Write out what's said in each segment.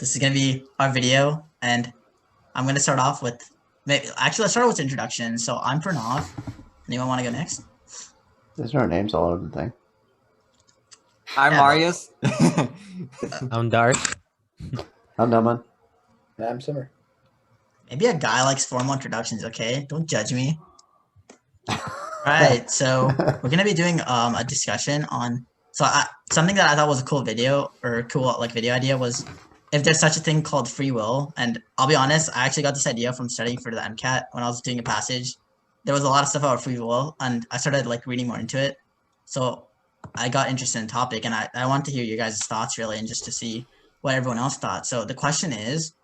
This is gonna be our video, and I'm gonna start off with. Actually, let's start with introduction. So I'm Pranav. Anyone want to go next? There's no names all over the thing. I'm Yeah, Marius. I'm Darsh. I'm Naman. I'm Simmer. maybe a guy likes formal introductions. Okay, don't judge me. Right. So we're gonna be doing a discussion on. Something that I thought was a cool video or cool video idea was if there's such a thing called free will. And I'll be honest, I actually got this idea from studying for the MCAT when I was doing a passage. There was a lot of stuff about free will, and I started reading more into it. So I got interested in the topic, and I want to hear your guys' thoughts really, and just to see what everyone else thought. So the question is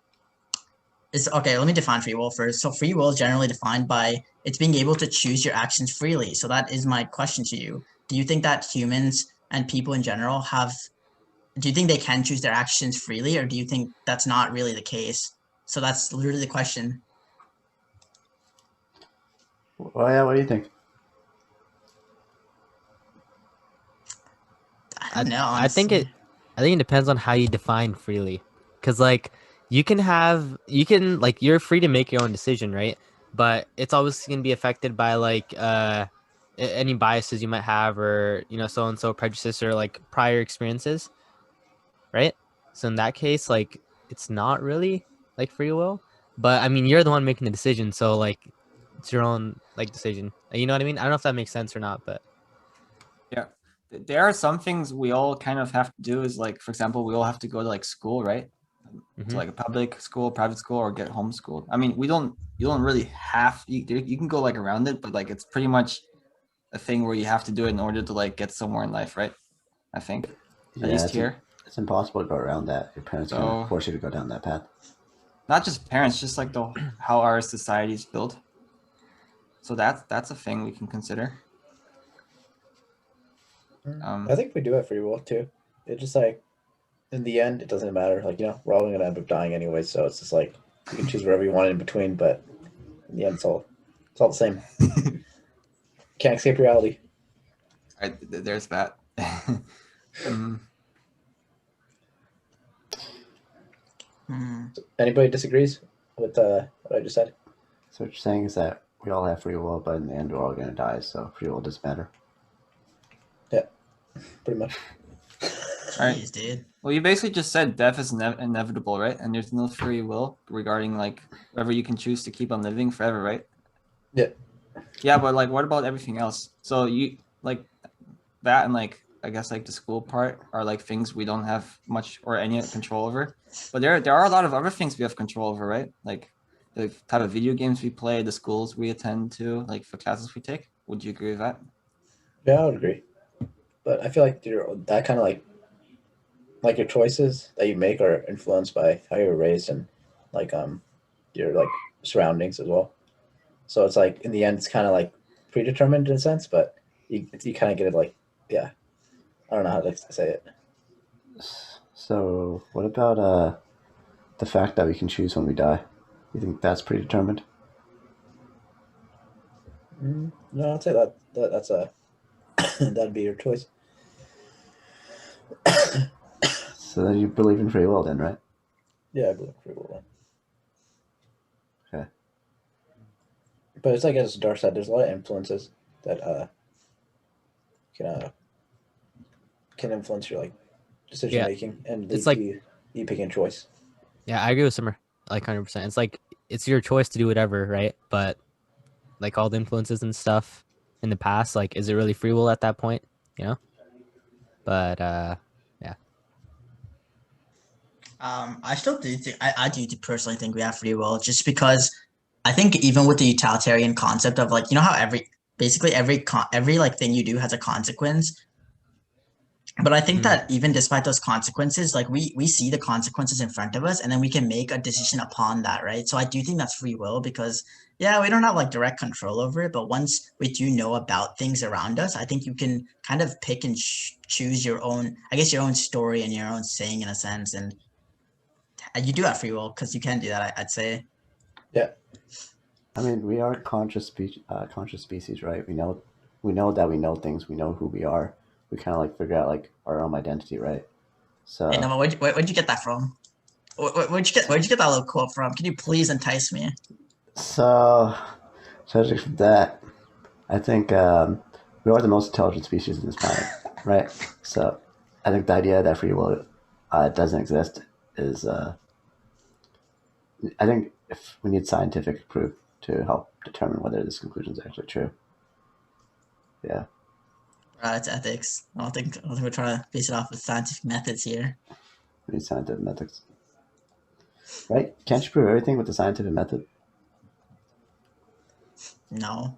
okay, let me define free will first. So free will is generally defined by it's being able to choose your actions freely. So that is my question to you. Do you think that humans and people in general do you think they can choose their actions freely, or do you think that's not really the case? So that's literally the question. Well, yeah, what do you think? I don't know. I think Honestly. it depends on how you define freely, because you're free to make your own decision, right? But it's always gonna be affected by any biases you might have, or so and so prejudice or prior experiences, right? So in that case, it's not really like free will, but I mean you're the one making the decision, so it's your own decision. You know what I mean? I don't know if that makes sense or not, but Yeah, there are some things we all kind of have to do. Is for example, we all have to go to school, right? To a public school, private school, or get homeschooled. I mean, you don't really have you can go around it, but it's pretty much a thing where you have to do it in order to get somewhere in life, right? I think at least here. It's impossible to go around that. Your parents So- can force you to go down that path. Not just parents, just the how our society is built. So that's a thing we can consider. I think we do have free will too. It just in the end, it doesn't matter. We're all gonna end up dying anyway, so it's just you can choose wherever you want in between, but in the end, it's all the same. Can't escape reality. All right, there's that. Anybody disagrees with what I just said? So what you're saying is that we all have free will, but in the end, we're all going to die, so free will doesn't matter. Yeah, pretty much. Right. Jeez, dude. Well, you basically just said death is inevitable, right? And there's no free will regarding whether you can choose to keep on living forever, right? Yeah. Yeah, but what about everything else? So you that and I guess the school part are things we don't have much or any control over. But there are a lot of other things we have control over, right? The type of video games we play, the schools we attend to, for classes we take. Would you agree with that? Yeah, I would agree. But I feel that kind of your choices that you make are influenced by how you were raised and your surroundings as well. So it's in the end, it's kind of predetermined in a sense, but you kind of get it yeah. I don't know how to say it. So what about the fact that we can choose when we die? You think that's predetermined? No, I'd say that's a that'd be your choice. So then you believe in free will then, right? Yeah, I believe in free will. Okay. But it's as Dark said, there's a lot of influences that can influence your decision making and lead It's to you picking a choice. yeah, I agree with Summer 100%. It's your choice to do whatever, right? But all the influences and stuff in the past, is it really free will at that point? But yeah. I still do think I do personally think we have free will, just because I think even with the utilitarian concept of how basically every thing you do has a consequence. But I think that even despite those consequences, we see the consequences in front of us, and then we can make a decision upon that, right? So I do think that's free will, because yeah, we don't have direct control over it, but once we do know about things around us, I think you can kind of pick and choose your own, I guess, your own story and your own saying in a sense, and you do have free will because you can do that. I'd say. Yeah. I mean, we are conscious species, right? We know that we know things. We know who we are. We kind of figure out our own identity, right? So Hey, Nova, where'd you get that from? Where'd you get that little quote from? Can you please entice me? So, judging from that, I think we are the most intelligent species on this planet, right? So, I think the idea that free will doesn't exist is, I think, if we need scientific proof to help determine whether this conclusion is actually true. Yeah. It's ethics. I don't think we're trying to base it off of scientific methods here. We need scientific methods. Right? Can't you prove everything with the scientific method? No.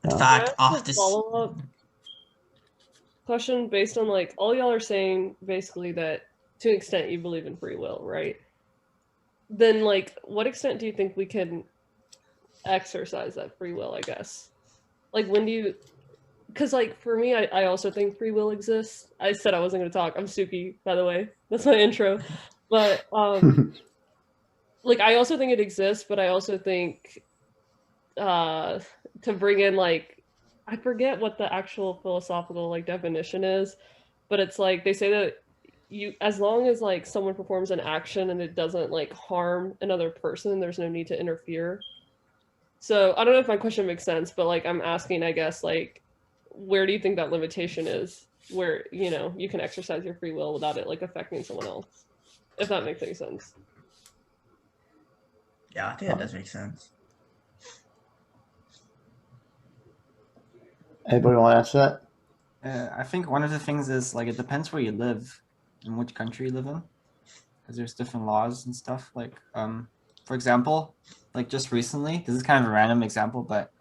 In No. fact, Can I ask off a this. follow-up question based on like all y'all are saying basically that to an extent you believe in free will, right? Then like what extent do you think we can exercise that free will, I guess? Like when do you, because like for me, I also think free will exists. I said I wasn't going to talk. I'm Suki, by the way. That's my intro. But like I also think it exists, but I also think to bring in like I forget what the actual philosophical like definition is, but it's like they say that you as long as like someone performs an action and it doesn't like harm another person, there's no need to interfere. So I don't know if my question makes sense, but like I'm asking, I guess, like where do you think that limitation is where, you know, you can exercise your free will without it like affecting someone else? If that makes any sense. Yeah, I think that does make sense. Anybody want to answer I think one of the things is like it depends where you live, in which country you live in, because there's different laws and stuff. Like, for example, like just recently, this is kind of a random example, but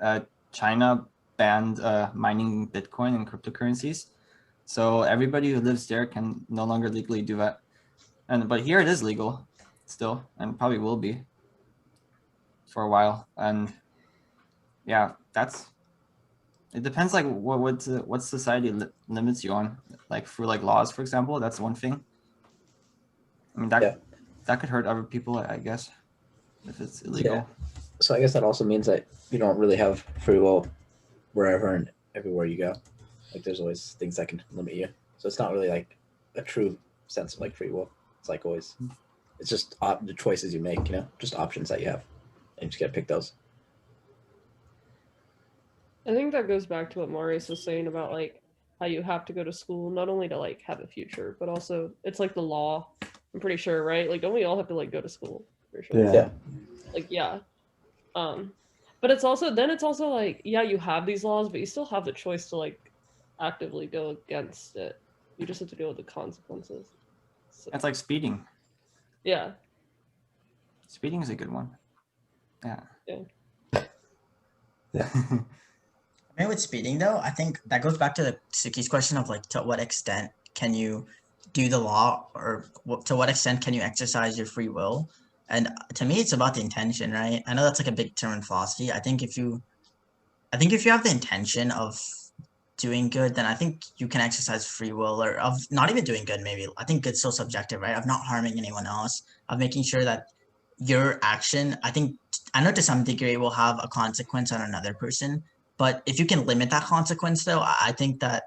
China banned mining Bitcoin and cryptocurrencies, so everybody who lives there can no longer legally do that. But here it is legal still, and probably will be for a while. And yeah, it depends like what society limits you on, like for like laws, for example. That's one thing. I mean that could hurt other people, I guess, if it's illegal. Yeah. So I guess that also means that you don't really have free will wherever and everywhere you go. Like there's always things that can limit you. So it's not really like a true sense of like free will. It's like always, it's just the choices you make, you know, just options that you have, and you just gotta pick those. I think that goes back to what Marius was saying about like how you have to go to school not only to like have a future, but also it's like the law. I'm pretty sure, right? Like don't we all have to like go to school? For sure. that? Yeah. Like yeah. But it's also like yeah, you have these laws, but you still have the choice to like actively go against it. You just have to deal with the consequences. So, It's like speeding. yeah. Speeding is a good one. Yeah. Yeah. I mean, with speeding though, I think that goes back to Suki's question of like, to what extent can you do the law, or to what extent can you exercise your free will? And to me, it's about the intention, right? I know that's like a big term in philosophy. I think if you have the intention of doing good, then I think you can exercise free will, or of not even doing good. Maybe I think good's so subjective, right? Of not harming anyone else, of making sure that your action, I know to some degree will have a consequence on another person, but if you can limit that consequence, though, I think that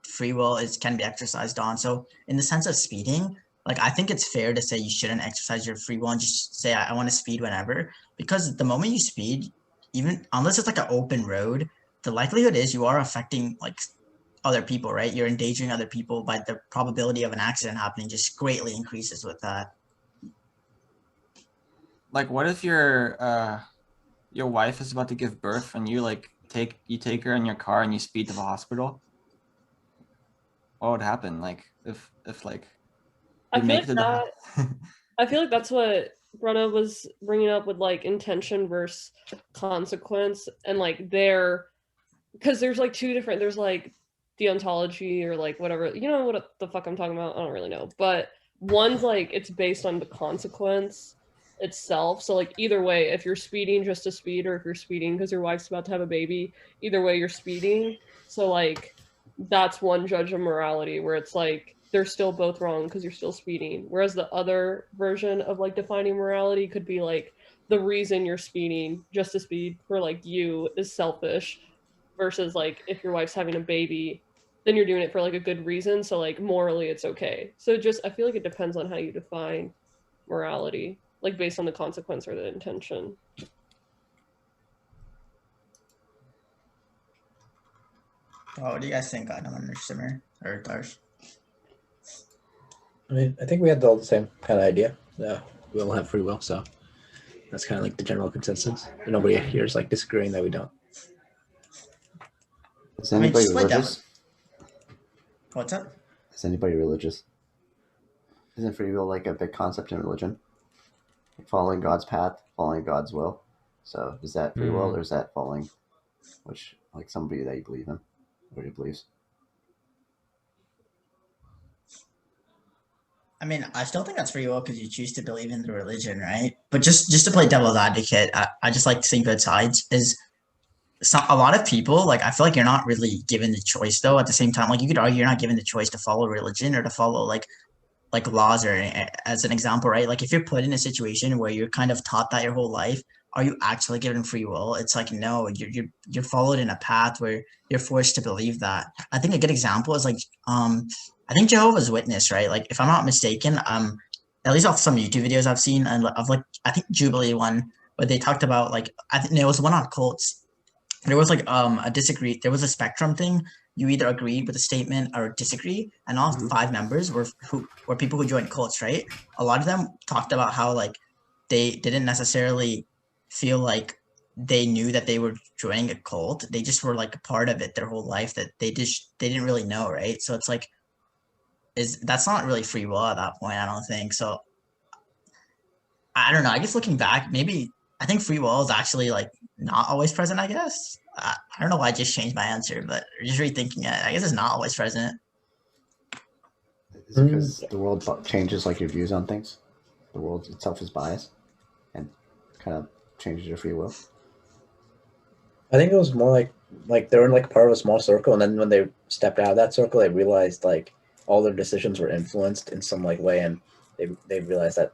free will can be exercised on. So in the sense of speeding, like I think it's fair to say you shouldn't exercise your free will and just say I want to speed whenever, because the moment you speed, even unless it's like an open road, the likelihood is you are affecting like other people, right? You're endangering other people, by the probability of an accident happening just greatly increases with that. Like what if your wife is about to give birth and you like take her in your car and you speed to the hospital? What would happen? Like if like I you feel make like it to that the I feel like that's what Brenna was bringing up with like intention versus consequence, and like because there's like two different, there's like deontology or like whatever, you know what the fuck I'm talking about? I don't really know, but one's like it's based on the consequence itself. So like either way, if you're speeding just to speed, or if you're speeding because your wife's about to have a baby, either way you're speeding. So like that's one judge of morality where it's like they're still both wrong because you're still speeding. Whereas the other version of like defining morality could be like the reason you're speeding just to speed for like you is selfish, versus like if your wife's having a baby, then you're doing it for like a good reason. So like morally, it's okay. So just I feel like it depends on how you define morality, like based on the consequence or the intention. Oh, what do you guys think, Adam or Simmer or Darsh? I mean, I think we had all the same kind of idea. Yeah, we all have free will, so that's kind of like the general consensus. And nobody here is like disagreeing that we don't. Is I mean, anybody just play devil. religious? What's up? Is anybody religious? Isn't free will like a big concept in religion? Like following God's path, following God's will. So is that free will or is that following which like somebody that you believe in or you believes? I mean, I still think that's free will because you choose to believe in the religion, right? But just to play devil's advocate, I just like to see both sides. Is a lot of people like I feel like you're not really given the choice though. At the same time, like you could argue you're not given the choice to follow religion or to follow like laws or as an example, right? Like if you're put in a situation where you're kind of taught that your whole life, are you actually given free will? It's like no, you're followed in a path where you're forced to believe that. I think a good example is like I think Jehovah's Witness, right? Like if I'm not mistaken, at least off some YouTube videos I've seen and of like I think Jubilee one where they talked about like I think there was one on cults. There was like a disagree. There was a spectrum thing. You either agreed with the statement or disagree, and all 5 members were people who joined cults, right? A lot of them talked about how like they didn't necessarily feel like they knew that they were joining a cult. They just were like a part of it their whole life that they didn't really know, right? So it's like that's not really free will at that point, I don't think. So I don't know. I guess looking back, maybe I think free will is actually like not always present, I guess. I don't know why I just changed my answer, but just rethinking it, I guess it's not always present. Is it because the world changes like your views on things? The world itself is biased and kind of changes your free will. I think it was more like they were in like part of a small circle, and then when they stepped out of that circle, they realized like all their decisions were influenced in some like way, and they realized that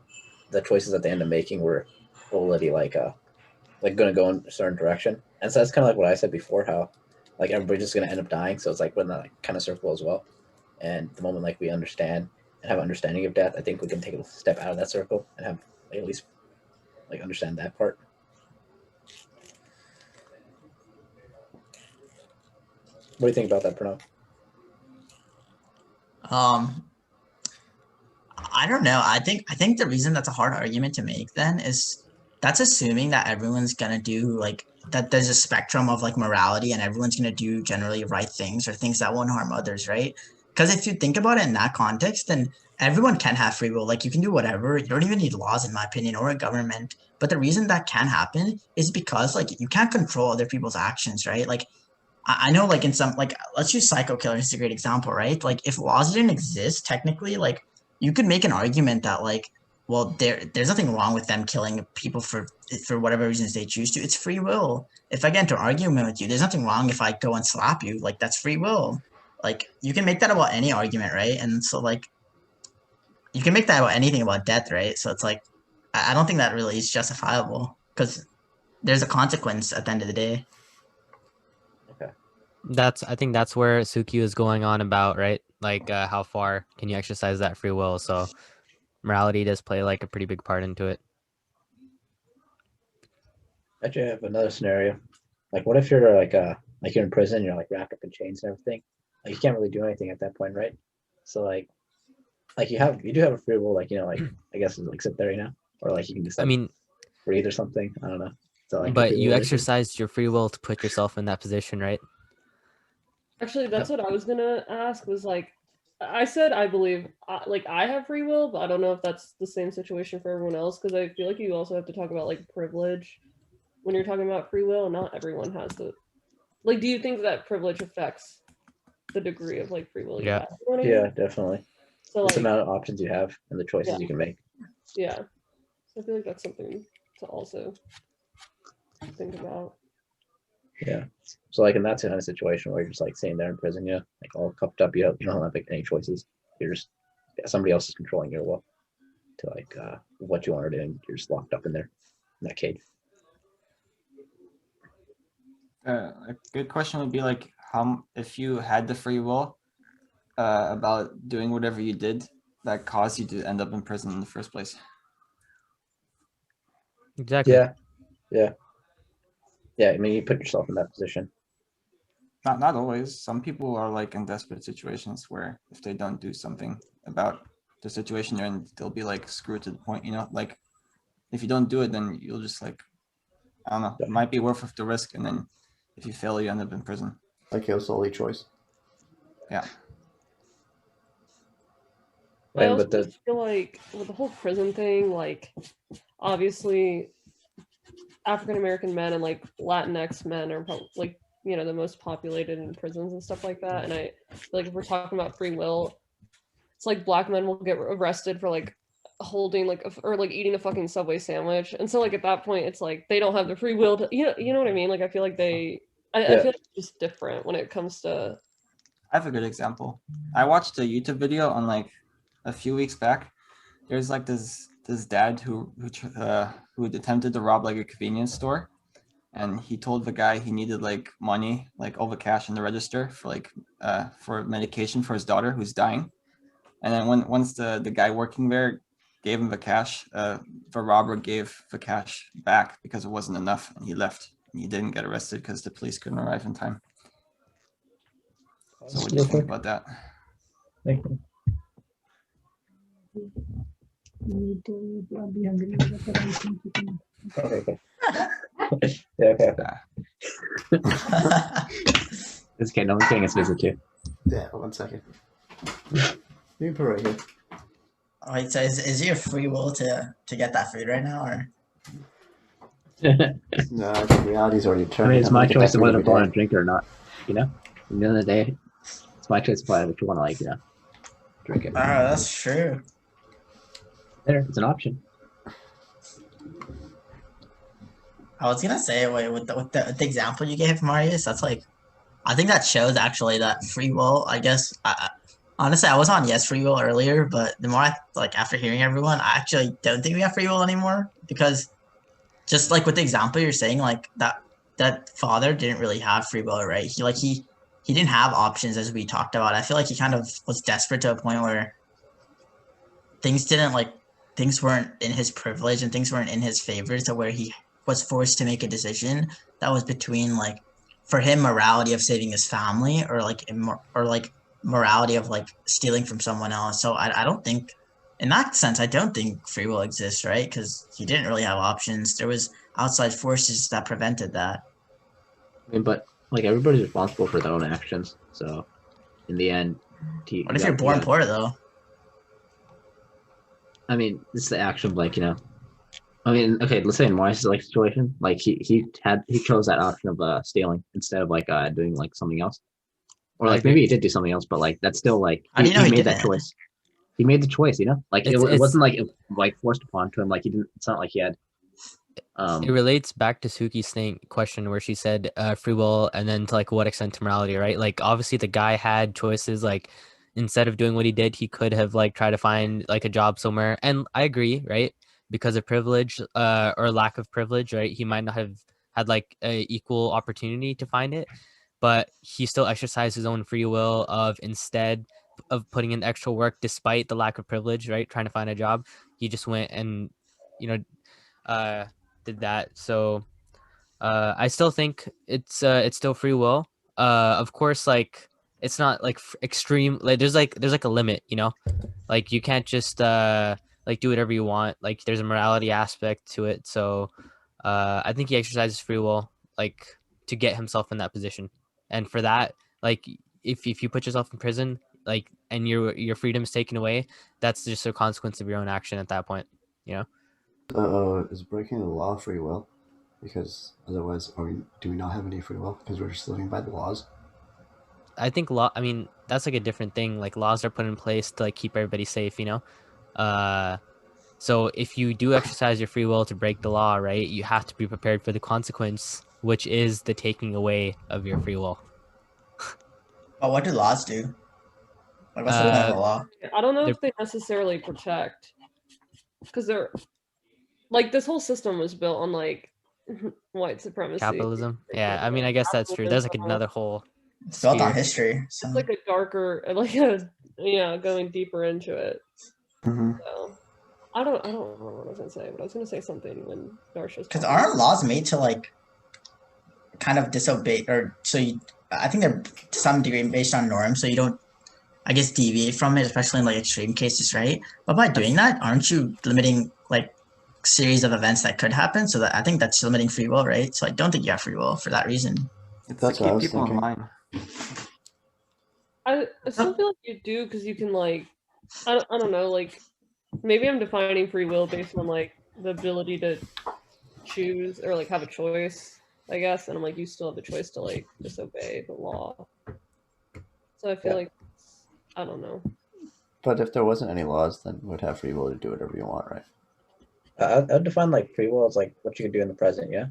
the choices that they ended up making were already like going to go in a certain direction. And so that's kind of like what I said before, how like everybody's just going to end up dying. So it's like we're in that like, kind of circle as well. And the moment like we understand and have understanding of death, I think we can take a step out of that circle and have like, at least like understand that part. What do you think about that, Pranav? I don't know. I think the reason that's a hard argument to make then is that's assuming that everyone's gonna do like that there's a spectrum of like morality and everyone's gonna do generally right things or things that won't harm others, right? Because if you think about it in that context, then everyone can have free will. Like you can do whatever. You don't even need laws, in my opinion, or a government. But the reason that can happen is because like you can't control other people's actions, right? Like I know like in some like let's use psycho killers as a great example, right? Like if laws didn't exist, technically, like you could make an argument that like, well, there's nothing wrong with them killing people for whatever reasons they choose to. It's free will. If I get into an argument with you, there's nothing wrong if I go and slap you. Like that's free will. Like you can make that about any argument, right? And so like you can make that about anything about death, right? So it's like I don't think that really is justifiable because there's a consequence at the end of the day. I think that's where Suki is going on about, right? Like how far can you exercise that free will? So morality does play like a pretty big part into it. Actually, I have another scenario. Like, what if you're like you're in prison, you're like wrapped up in chains and everything. Like, you can't really do anything at that point, right? So like you do have a free will, like like I guess like sit there, or like you can just like breathe or something. I don't know. So like, but you exercised your free will to put yourself in that position, right? Actually, that's what I was gonna ask. Was like, I said I believe like I have free will, but I don't know if that's the same situation for everyone else because I feel like you also have to talk about like privilege when you're talking about free will. Not everyone has the like. Do you think that privilege affects the degree of like free will you have? You know what I mean? Yeah, definitely. So the like amount of options you have and the choices you can make. Yeah, so I feel like that's something to also think about. Yeah. So like in that kind of situation where you're just like sitting there in prison, like all cupped up, you don't have like, any choices. You're just somebody else is controlling your will to like what you want to do, and you're just locked up in there in that cage. A good question would be like, if you had the free will about doing whatever you did that caused you to end up in prison in the first place. Exactly. Yeah, I mean, you put yourself in that position. Not always. Some people are like in desperate situations where if they don't do something about the situation they're in, they'll be like screwed to the point, like if you don't do it, then you'll just like, I don't know, it might be worth the risk, and then if you fail, you end up in prison. Like your solely choice. Yeah. I And also with the just feel like with the whole prison thing, like obviously African American men and like Latinx men are like the most populated in prisons and stuff like that. And I feel like if we're talking about free will, it's like black men will get arrested for like holding like or like eating a fucking Subway sandwich, and so like at that point it's like they don't have the free will to you know what I mean. Like I feel like I feel like it's just different when it comes to. I have a good example. I watched a YouTube video on like a few weeks back. There's like this dad who attempted to rob like a convenience store, and he told the guy he needed like money, like all the cash in the register for like for medication for his daughter who's dying. And then once the guy working there gave him the cash, the robber gave the cash back because it wasn't enough, and he left. And he didn't get arrested because the police couldn't arrive in time. So what do you think about that? Thank you. Okay. Yeah, okay. It's okay. No one's getting us visit too. Yeah, 1 second. You can put it right here. Wait, so is your free will to get that food right now, or? No, I think reality's already I determined. mean, it's my Get that choice of food whether every to want to day. drink it or not. You know, at the end of the day, it's my choice whether to want to drink it. Oh, that's true. There, it's an option. I was gonna say, wait, with the example you gave, Marius, that's like, I think that shows actually that free will. I guess, honestly, I was on yes free will earlier, but the more after hearing everyone, I actually don't think we have free will anymore, because just like with the example you're saying, like that father didn't really have free will, right? He didn't have options, as we talked about. I feel like he kind of was desperate to a point where things weren't in his privilege and things weren't in his favor, to where he was forced to make a decision that was between like, for him, morality of saving his family, or morality of like stealing from someone else. So I don't think, in that sense, I don't think free will exists, right? Because he didn't really have options. There was outside forces that prevented that. I mean, but like everybody's responsible for their own actions. So, in the end, What if you're born poor though? I mean, it's the action of I mean, okay, let's say in Marius' situation, like he chose that option of stealing instead of doing like something else, or like maybe he did do something else, but like that's still like How do you know he made that didn't? choice. He made the choice, like it wasn't like forced upon to him. Like he didn't. It's not like he had. It relates back to Suki's question where she said free will, and then to like what extent to morality, right? Like obviously the guy had choices. Like instead of doing what he did, he could have like tried to find like a job somewhere. And I agree, right? Because of privilege or lack of privilege, right? He might not have had like a equal opportunity to find it, but he still exercised his own free will of, instead of putting in extra work despite the lack of privilege, right? Trying to find a job, he just went and did that. So I still think it's still free will. Of course, like it's not like extreme. Like there's like a limit, like you can't just like do whatever you want. Like there's a morality aspect to it. So I think he exercises free will like to get himself in that position. And for that, like if you put yourself in prison, like, and your freedom is taken away, that's just a consequence of your own action at that point, Is breaking the law free will? Because otherwise, do we not have any free will? Because we're just living by the laws. I think I mean, that's like a different thing. Like laws are put in place to like keep everybody safe, so if you do exercise your free will to break the law, right, you have to be prepared for the consequence, which is the taking away of your free will. But what do laws do? Like, what's the point of a law? I don't know if they necessarily protect, because they're like, this whole system was built on like white supremacy, capitalism. Yeah, I mean, I guess that's true. There's like another whole It's built on sphere. history. So. It's like a darker, like a going deeper into it. Hmm. So I don't remember what I was gonna say, but I was gonna say something when Darsh was Because talking. aren't laws made to like kind of disobey, or so you? I think they're to some degree based on norms, so you don't, I guess, deviate from it, especially in like extreme cases, right? But by doing that, aren't you limiting like series of events that could happen? So that I think that's limiting free will, right? So I don't think you have free will for that reason. It's That's to what I keep was people in thinking. line. I still feel like you do because you can like I don't know, like maybe I'm defining free will based on like the ability to choose or like have a choice, I guess, and I'm like you still have the choice to like disobey the law. So I feel Yeah. like I don't know. But if there wasn't any laws, then you would have free will to do whatever you want, right? I'd define like free will as like what you can do in the present. Yeah,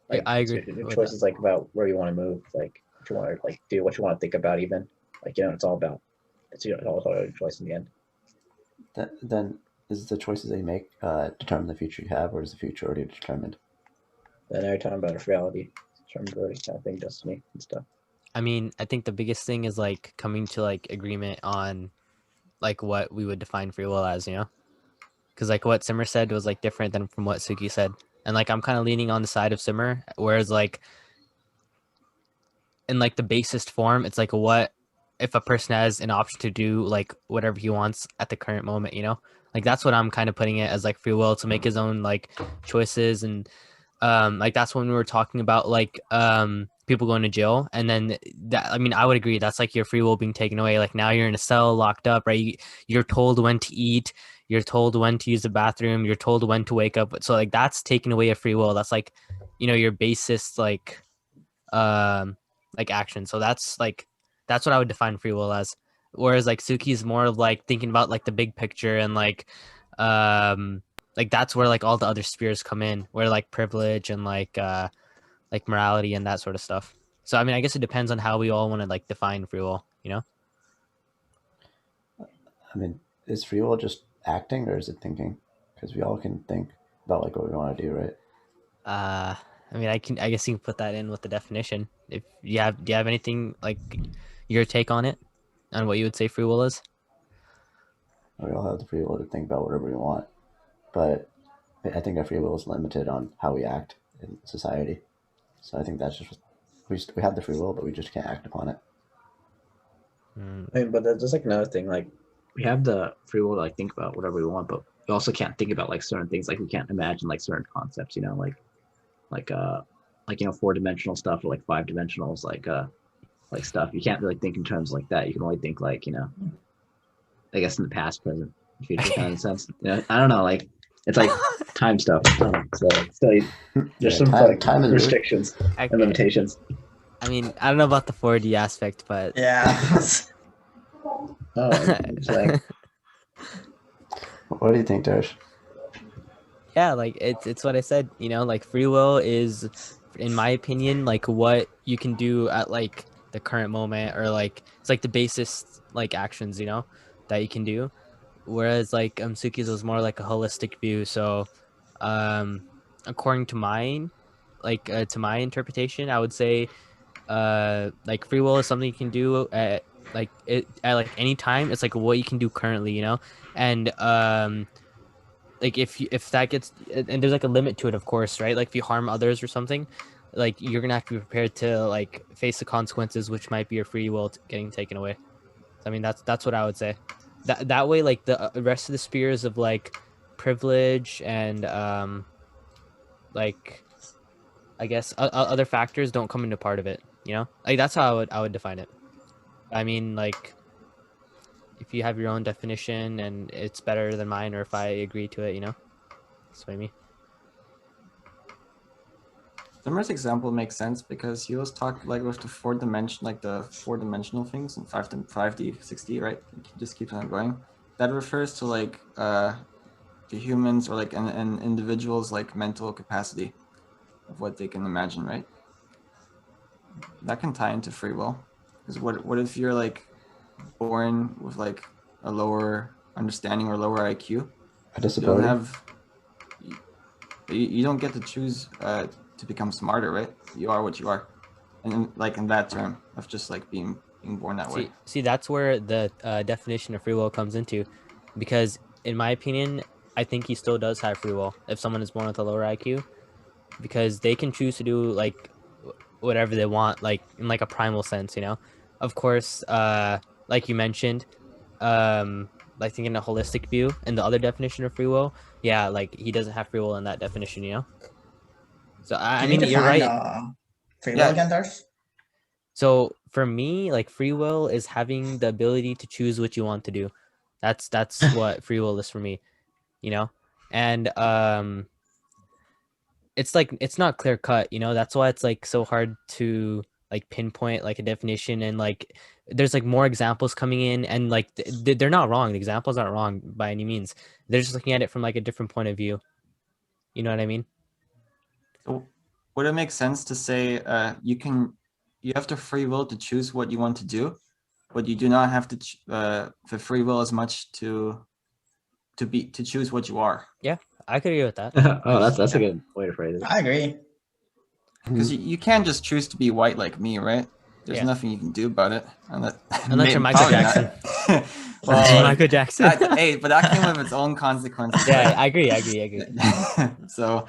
Yeah, like I agree your with choice that. is like about where you want to move, like what you want to like do, what you want to think about, even like it's all about it's all your choice in the end. Then is the choices that you make determine the future you have, or is the future already determined? Then every time about reality, determinability kind of thing, destiny and stuff. I mean, I think the biggest thing is like coming to like agreement on like what we would define free will as, you know? Because like what Simmer said was like different than from what Suki said, and like I'm kind of leaning on the side of Simmer, whereas like in like the basest form, it's like what if a person has an option to do like whatever he wants at the current moment, you know? Like that's what I'm kind of putting it as, like free will to make his own like choices. And like that's when we were talking about like people going to jail, and then that, I mean, I would agree that's like your free will being taken away. Like now you're in a cell locked up, right? You're told when to eat, you're told when to use the bathroom, you're told when to wake up. So like that's taking away a free will. That's like, you know, your basest like action. So that's what I would define free will as. Whereas like Suki's more of like thinking about like the big picture, and like that's where like all the other spheres come in, where like privilege and like morality and that sort of stuff. So I mean, I guess it depends on how we all want to like define free will, you know? I mean, is free will just acting, or is it thinking? Because we all can think about like what we want to do, right? I mean, I guess you can put that in with the definition. If you have, do you have anything like your take on it, on what you would say free will is? We all have the free will to think about whatever we want, but I think our free will is limited on how we act in society. So I think that's just we have the free will, but we just can't act upon it. I mean, but there's like another thing, like we have the free will to like think about whatever we want, but we also can't think about like certain things. Like we can't imagine like certain concepts, like 4-dimensional stuff or like 5-dimensionals, like stuff. You can't really think in terms like that. You can only think like I guess in the past, present, future kind of sense. I don't know. Like it's like time stuff. So there's some like time is weird. restrictions Okay. and limitations. I mean, I don't know about the 4D aspect, but Yeah. Oh, it's like What do you think, Darsh? yeah, like it's what I said, you know, like free will is, in my opinion, like what you can do at like the current moment, or like it's like the basis like actions, you know, that you can do. Whereas like Suki's was more like a holistic view. So according to mine, like to my interpretation, I would say like free will is something you can do at like any time. It's like what you can do currently, you know. And like if that gets, and there's like a limit to it, of course, right? Like if you harm others or something, like you're gonna have to be prepared to like face the consequences, which might be your free will getting taken away. So, I mean, that's what I would say. That way, like the rest of the spheres of like privilege and like I guess other factors don't come into part of it, you know. Like that's how I would define it. I mean, like if you have your own definition and it's better than mine, or if I agree to it, you know, that's what I mean. Zimmer's example makes sense because he was talking like with the 4-dimension, like the 4-dimensional things in 5D, 6D, right? He just keeps on going. That refers to like the humans or like an individual's like mental capacity of what they can imagine, right? That can tie into free will. Because what if you're like born with like a lower understanding or lower IQ? A You don't disability? have, you don't get to choose to become smarter, right? You are what you are. in that term of just like being born that way. See, that's where the definition of free will comes into, because in my opinion, I think he still does have free will if someone is born with a lower IQ, because they can choose to do like whatever they want, like in like a primal sense, you know. Of course, like you mentioned, like thinking a holistic view and the other definition of free will, yeah, like he doesn't have free will in that definition, you know. So I Can mean, you you're define right. free will Yeah. again, Darth? So for me, like free will is having the ability to choose what you want to do. That's what free will is for me, you know? And it's like it's not clear cut, you know? That's why it's like so hard to like pinpoint like a definition, and like there's like more examples coming in, and like they're not wrong. The examples aren't wrong by any means. They're just looking at it from like a different point of view. You know what I mean? So would it make sense to say you have the free will to choose what you want to do, but you do not have to the free will as much to choose what you are? I could agree with that. Oh, that's a good way to phrase it. I agree. Because you can't just choose to be white like me, right? There's Yeah. nothing you can do about it. Unless you're Michael Probably Jackson. not. Well, Michael Jackson. hey, but that came with its own consequences. Yeah, right? I agree. So,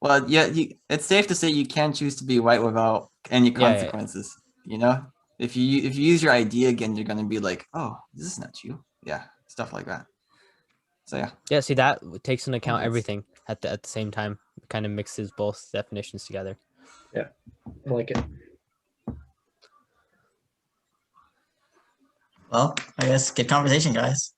well, yeah, it's safe to say you can't choose to be white without any Yeah, yeah. consequences. You know, if you use your idea again, you're gonna be like, oh, this is not you. Yeah, stuff like that. So yeah. Yeah, see, that takes into account Yes. everything at the same time. It kind of mixes both definitions together. I like it. Well, I guess good conversation, guys.